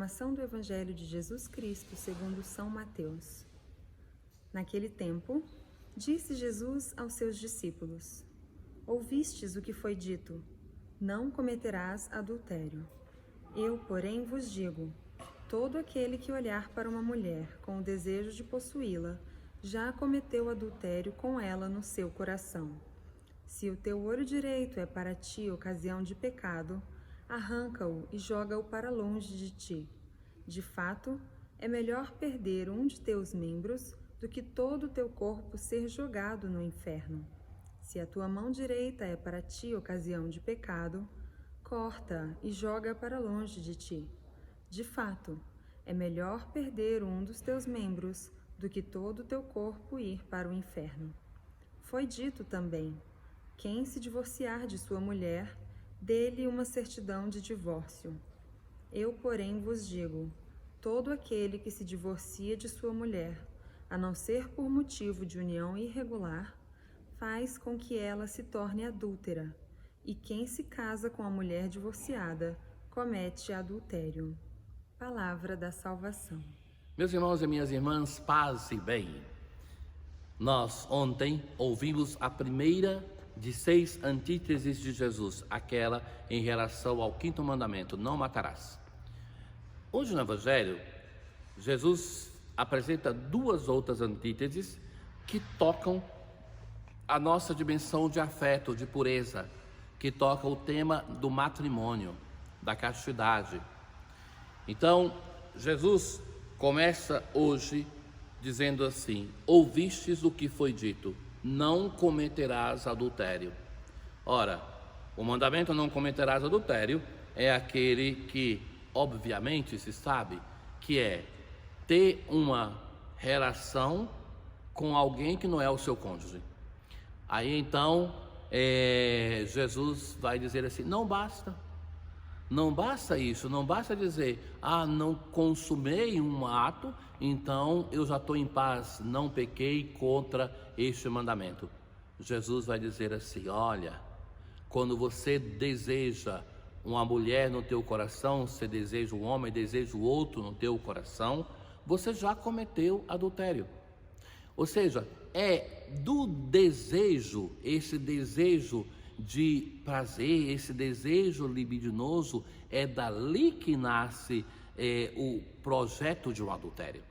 Proclamação do Evangelho de Jesus Cristo segundo São Mateus. Naquele tempo, disse Jesus aos seus discípulos: Ouvistes o que foi dito: não cometerás adultério. Eu, porém, vos digo: todo aquele que olhar para uma mulher com o desejo de possuí-la, já cometeu adultério com ela no seu coração. Se o teu olho direito é para ti ocasião de pecado, arranca-o e joga-o para longe de ti. De fato, é melhor perder um de teus membros do que todo o teu corpo ser jogado no inferno. Se a tua mão direita é para ti ocasião de pecado, corta-a e joga-a para longe de ti. De fato, é melhor perder um dos teus membros do que todo o teu corpo ir para o inferno. Foi dito também: quem se divorciar de sua mulher, dê-lhe uma certidão de divórcio. Eu, porém, vos digo: todo aquele que se divorcia de sua mulher, a não ser por motivo de união irregular, faz com que ela se torne adúltera, e quem se casa com a mulher divorciada comete adultério. Palavra da salvação. Meus irmãos e minhas irmãs, paz e bem. Nós ontem ouvimos a primeira de 6 antíteses de Jesus, aquela em relação ao 5º mandamento: não matarás. Hoje no Evangelho, Jesus apresenta 2 outras antíteses que tocam a nossa dimensão de afeto, de pureza, que toca o tema do matrimônio, da castidade. Então, Jesus começa hoje dizendo assim: ouvistes o que foi dito, não cometerás adultério. Ora, o mandamento não cometerás adultério é aquele que, obviamente, se sabe que é ter uma relação com alguém que não é o seu cônjuge. Aí então, Jesus vai dizer assim: não basta isso, não basta dizer: não consumei um ato, então eu já estou em paz, não pequei contra este mandamento. Jesus vai dizer assim: olha, quando você deseja uma mulher no teu coração, você deseja um homem, deseja o outro no teu coração, você já cometeu adultério. Ou seja, é do desejo, esse desejo de prazer, esse desejo libidinoso, é dali que nasce o projeto de um adultério.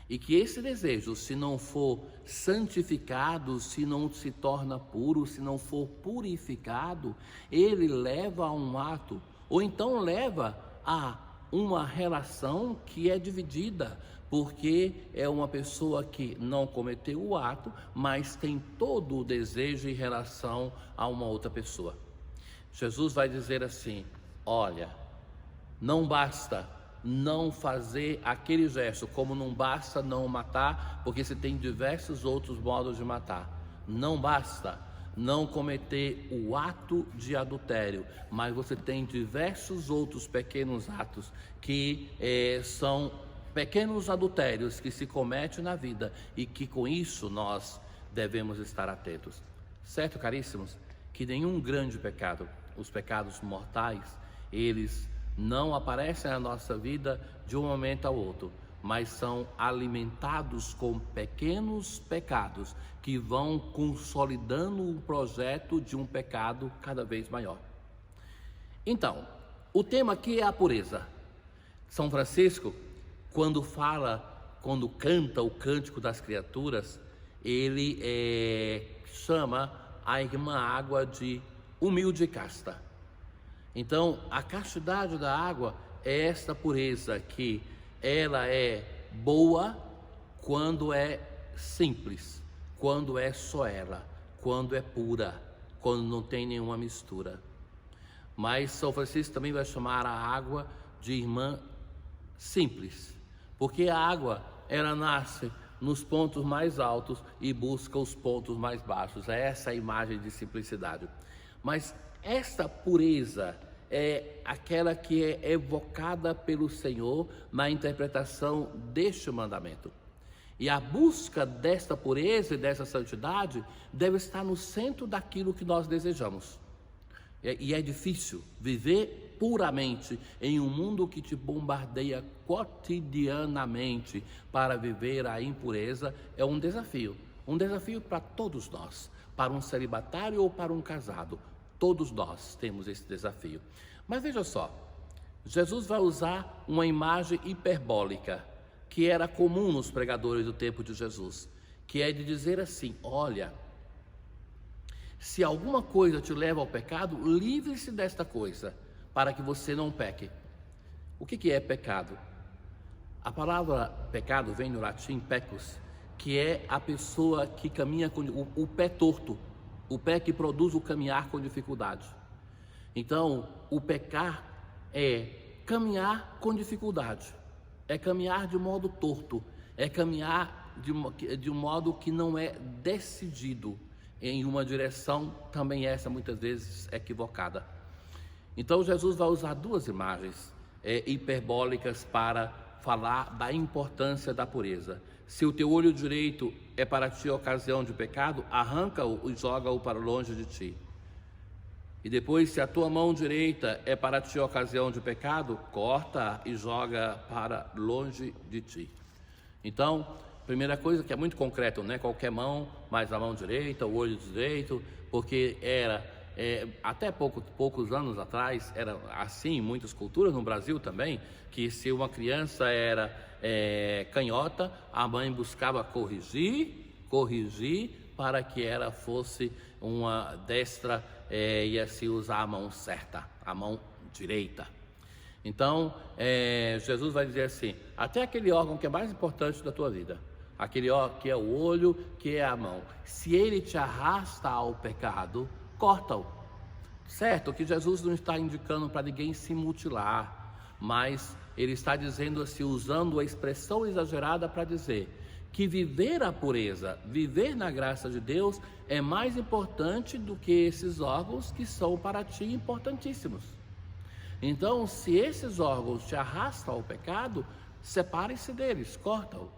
E que esse desejo, se não for santificado, se não se torna puro, se não for purificado, ele leva a um ato, ou então leva a uma relação que é dividida, porque é uma pessoa que não cometeu o ato, mas tem todo o desejo em relação a uma outra pessoa. Jesus vai dizer assim: olha, não basta não fazer aquele gesto, como não basta não matar, porque você tem diversos outros modos de matar. Não basta não cometer o ato de adultério, mas você tem diversos outros pequenos atos que são pequenos adultérios que se cometem na vida e que com isso nós devemos estar atentos. Certo, caríssimos, que nenhum grande pecado, os pecados mortais, eles não aparecem na nossa vida de um momento ao outro, mas são alimentados com pequenos pecados que vão consolidando o projeto de um pecado cada vez maior. Então, o tema aqui é a pureza. São Francisco, quando canta o Cântico das Criaturas, ele chama a irmã água de humilde e casta. Então, a castidade da água é esta pureza, que ela é boa quando é simples, quando é só ela, quando é pura, quando não tem nenhuma mistura. Mas São Francisco também vai chamar a água de irmã simples, porque a água, ela nasce nos pontos mais altos e busca os pontos mais baixos. É essa a imagem de simplicidade. Mas esta pureza é aquela que é evocada pelo Senhor na interpretação deste mandamento. E a busca desta pureza e dessa santidade deve estar no centro daquilo que nós desejamos. E é difícil viver puramente em um mundo que te bombardeia cotidianamente para viver a impureza é um desafio para todos nós, para um celibatário ou para um casado. Todos nós temos esse desafio. Mas veja só, Jesus vai usar uma imagem hiperbólica que era comum nos pregadores do tempo de Jesus, que é de dizer assim: olha, se alguma coisa te leva ao pecado, livre-se desta coisa, para que você não peque. O que é pecado? A palavra pecado vem do latim pecus, que é a pessoa que caminha com o pé torto, o pé que produz o caminhar com dificuldade. Então, o pecar é caminhar com dificuldade, é caminhar de modo torto, é caminhar de um modo que não é decidido em uma direção, também essa muitas vezes equivocada. Então Jesus vai usar duas imagens hiperbólicas para falar da importância da pureza. Se o teu olho direito é para ti ocasião de pecado, arranca-o e joga-o para longe de ti. E depois, se a tua mão direita é para ti ocasião de pecado, corta e joga para longe de ti. Então, primeira coisa que é muito concreto, né? Qualquer mão, mas a mão direita, o olho direito, porque até poucos anos atrás, era assim em muitas culturas, no Brasil também, que se uma criança era canhota, a mãe buscava corrigir para que ela fosse uma destra e assim usar a mão certa, a mão direita. Então, Jesus vai dizer assim: até aquele órgão que é mais importante da tua vida, aquele que é o olho, que é a mão, se ele te arrasta ao pecado, corta-o. Certo que Jesus não está indicando para ninguém se mutilar, mas ele está dizendo assim, usando a expressão exagerada para dizer que viver a pureza, viver na graça de Deus é mais importante do que esses órgãos que são para ti importantíssimos. Então, se esses órgãos te arrastam ao pecado, separe-se deles, corta-o.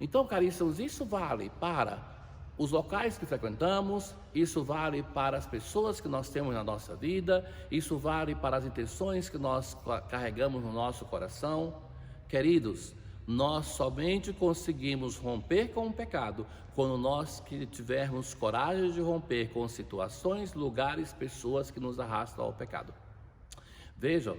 Então, caríssimos, isso vale para os locais que frequentamos, isso vale para as pessoas que nós temos na nossa vida, isso vale para as intenções que nós carregamos no nosso coração. Queridos, nós somente conseguimos romper com o pecado quando nós que tivermos coragem de romper com situações, lugares, pessoas que nos arrastam ao pecado. Vejam,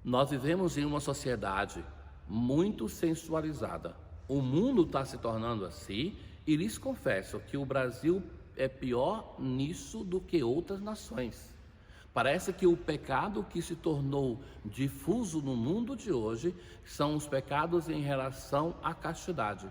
nós vivemos em uma sociedade muito sensualizada. O mundo está se tornando assim, e lhes confesso que o Brasil é pior nisso do que outras nações. Parece que o pecado que se tornou difuso no mundo de hoje são os pecados em relação à castidade.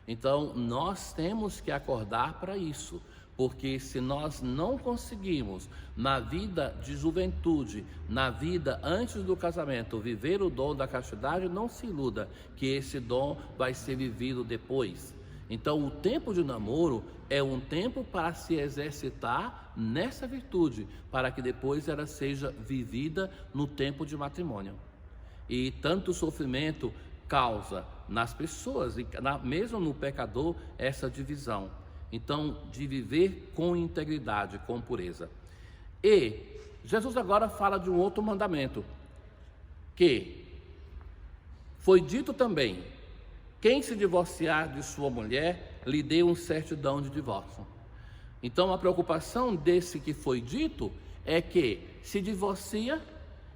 Então, nós temos que acordar para isso, porque se nós não conseguimos, na vida de juventude, na vida antes do casamento, viver o dom da castidade, não se iluda que esse dom vai ser vivido depois. Então, o tempo de namoro é um tempo para se exercitar nessa virtude, para que depois ela seja vivida no tempo de matrimônio. E tanto sofrimento causa nas pessoas, e mesmo no pecador, essa divisão. Então, de viver com integridade, com pureza. E Jesus agora fala de um outro mandamento, que foi dito também: quem se divorciar de sua mulher, lhe dê um certidão de divórcio. Então, a preocupação desse que foi dito é que se divorcia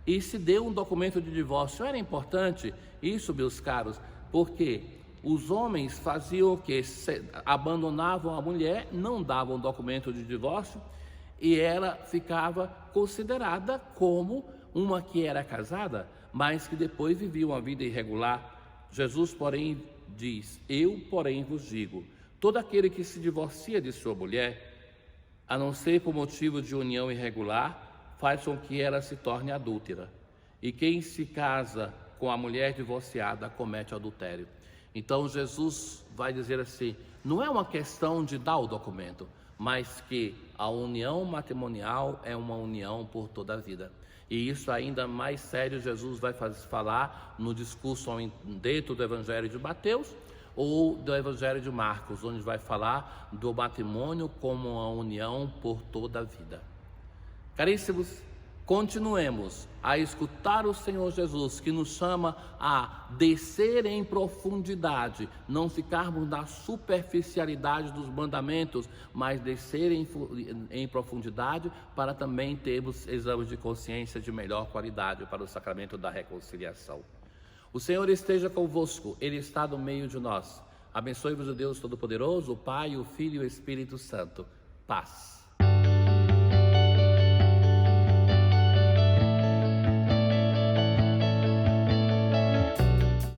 e se dê um documento de divórcio. Era importante isso, meus caros, porque os homens faziam o quê? Abandonavam a mulher, não davam documento de divórcio, e ela ficava considerada como uma que era casada, mas que depois vivia uma vida irregular. Jesus, porém, diz: eu, porém, vos digo, todo aquele que se divorcia de sua mulher, a não ser por motivo de união irregular, faz com que ela se torne adúltera. E quem se casa com a mulher divorciada comete adultério. Então Jesus vai dizer assim: não é uma questão de dar o documento, mas que a união matrimonial é uma união por toda a vida. E isso ainda mais sério Jesus vai falar no discurso dentro do Evangelho de Mateus ou do Evangelho de Marcos, onde vai falar do matrimônio como uma união por toda a vida. Caríssimos, continuemos a escutar o Senhor Jesus, que nos chama a descer em profundidade, não ficarmos na superficialidade dos mandamentos, mas descer em profundidade para também termos exames de consciência de melhor qualidade para o sacramento da reconciliação. O Senhor esteja convosco, Ele está no meio de nós. Abençoe-vos o Deus Todo-Poderoso, o Pai, o Filho e o Espírito Santo. Paz.